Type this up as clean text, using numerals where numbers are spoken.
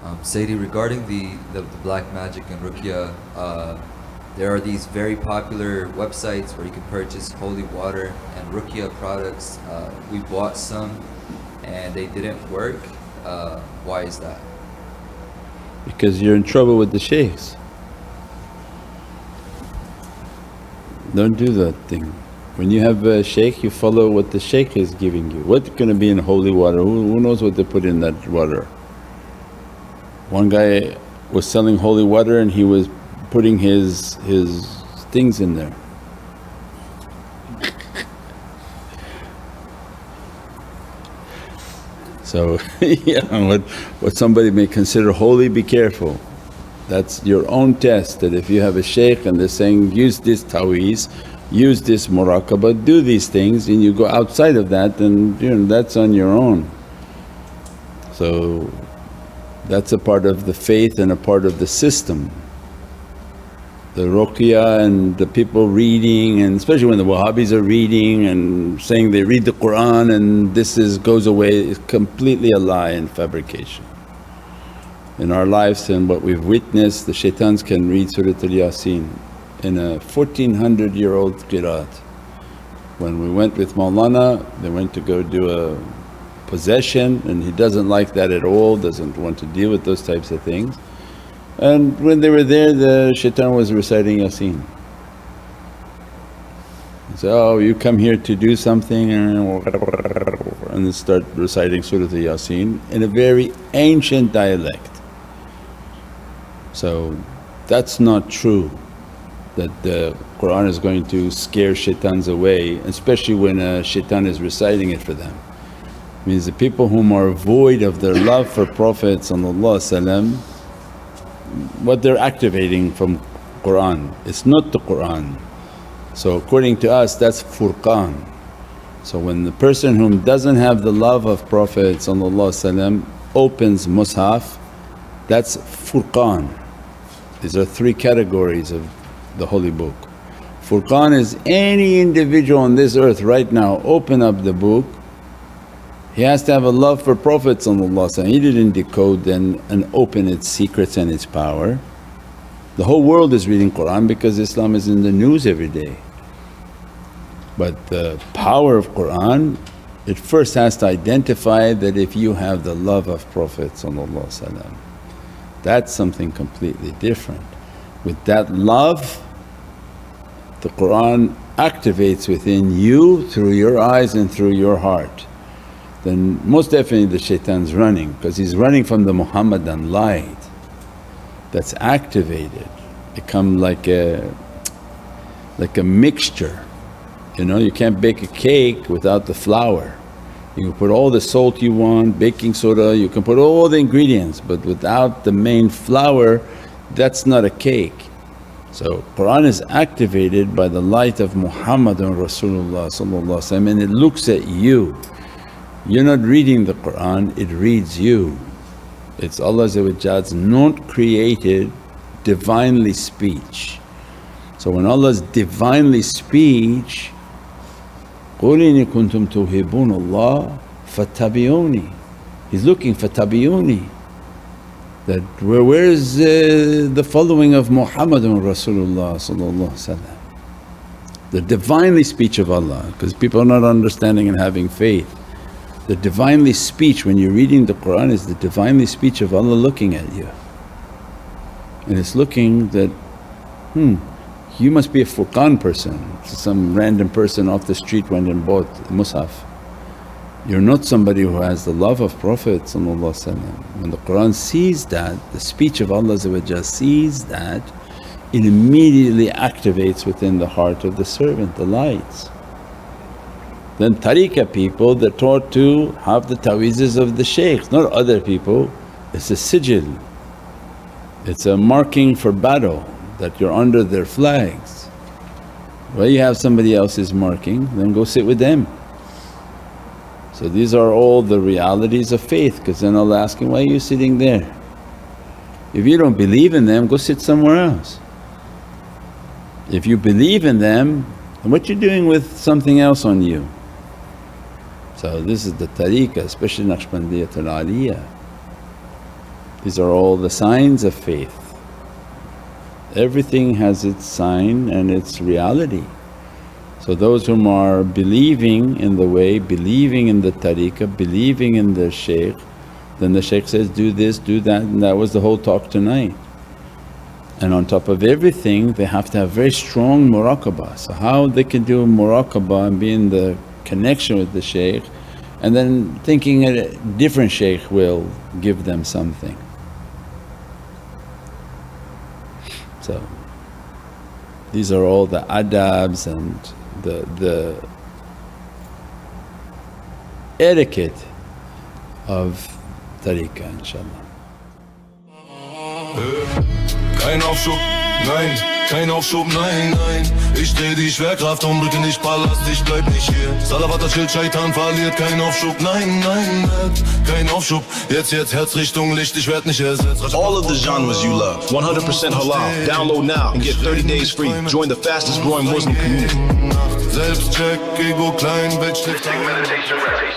Sayyidi, regarding the black magic and ruqya, there are these very popular websites where you can purchase holy water and ruqya products. We bought some and they didn't work. Why is that? Because you're in trouble with the shaykhs. Don't do that thing. When you have a shaykh, you follow what the shaykh is giving you. What's going to be in holy water? Who knows what they put in that water? One guy was selling holy water and he was putting his things in there. So yeah, what somebody may consider holy, be careful. That's your own test, that if you have a shaykh and they're saying, use this taweez, use this muraqabah, do these things, and you go outside of that, then that's on your own. So that's a part of the faith and a part of the system. The ruqya and the people reading, and especially when the Wahhabis are reading and saying they read the Qur'an and this goes away, is completely a lie and fabrication. In our lives and what we've witnessed, the shaitans can read Surat al-Yasin in a 1400-year-old qiraat. When we went with Mawlana, they went to go do a possession and he doesn't like that at all, doesn't want to deal with those types of things. And when they were there, the shaitan was reciting Yasin. He said, oh, you come here to do something, and then start reciting Surat al-Yasin in a very ancient dialect. So that's not true, that the Qur'an is going to scare shaitans away, especially when a shaitan is reciting it for them. Means the people whom are void of their love for Prophet what they're activating from Qur'an, it's not the Qur'an. So according to us, that's furqan. So when the person whom doesn't have the love of Prophet opens mushaf, that's furqan. These are three categories of the holy book. Furqan is any individual on this earth right now, open up the book, he has to have a love for Prophet. He didn't decode and open its secrets and its power. The whole world is reading Qur'an because Islam is in the news every day. But the power of Qur'an, it first has to identify that if you have the love of Prophet, that's something completely different. With that love, the Qur'an activates within you through your eyes and through your heart. Then most definitely the shaitan's running, because he's running from the Muhammadun light that's activated, become like a mixture. You can't bake a cake without the flour. You can put all the salt you want, baking soda, you can put all the ingredients, but without the main flour, that's not a cake. So Qur'an is activated by the light of Muhammadun Rasulullah and it looks at you. You're not reading the Qur'an, it reads you. It's Allah's not created Divinely speech. So when Allah's Divinely speech, قُلْ إِنِ كُنْتُمْ تُحِبُّونَ اللَّهَ فَاتَّبِعُونِي. He's looking فَاتَّبِعُونِي, that where is the following of Muhammadun Rasulullah. The Divinely speech of Allah, because people are not understanding and having faith. The Divinely speech, when you're reading the Qur'an, is the Divinely speech of Allah looking at you. And it's looking that, you must be a furqan person, some random person off the street went and bought mushaf. You're not somebody who has the love of Prophet. When the Qur'an sees that, the speech of Allah sees that, it immediately activates within the heart of the servant the lights. Then Tariqah people, they're taught to have the taweezes of the shaykhs, not other people. It's a sijil, it's a marking for battle that you're under their flags. Well, you have somebody else's marking, then go sit with them. So these are all the realities of faith, because then Allah asking, why are you sitting there? If you don't believe in them, go sit somewhere else. If you believe in them, then what you doing with something else on you? So this is the tariqah, especially Naqshbandiyatul Aliyah. These are all the signs of faith. Everything has its sign and its reality. So those whom are believing in the way, believing in the tariqah, believing in the shaykh, then the shaykh says, do this, do that, and that was the whole talk tonight. And on top of everything they have to have very strong muraqabah. So how they can do muraqabah and be in the connection with the shaykh and then thinking a different shaykh will give them something. So these are all the adabs and the etiquette of tariqah, inshaAllah. Kein Aufschub, nein, kein Aufschub, nein, nein. Ich dreh die Schwerkraft um, drücke nicht Ballast, ich bleib nicht hier. Salawat, das Schild, Scheitan verliert, kein Aufschub, nein, nein, kein Aufschub. Jetzt, Herzrichtung, Licht, ich werd nicht ersetzt. All of the genres you love, 100% halal. Download now and get 30 days free. Join the fastest growing Muslim community. Selbstcheck, Ego klein, Bettstift. Meditation, rotation.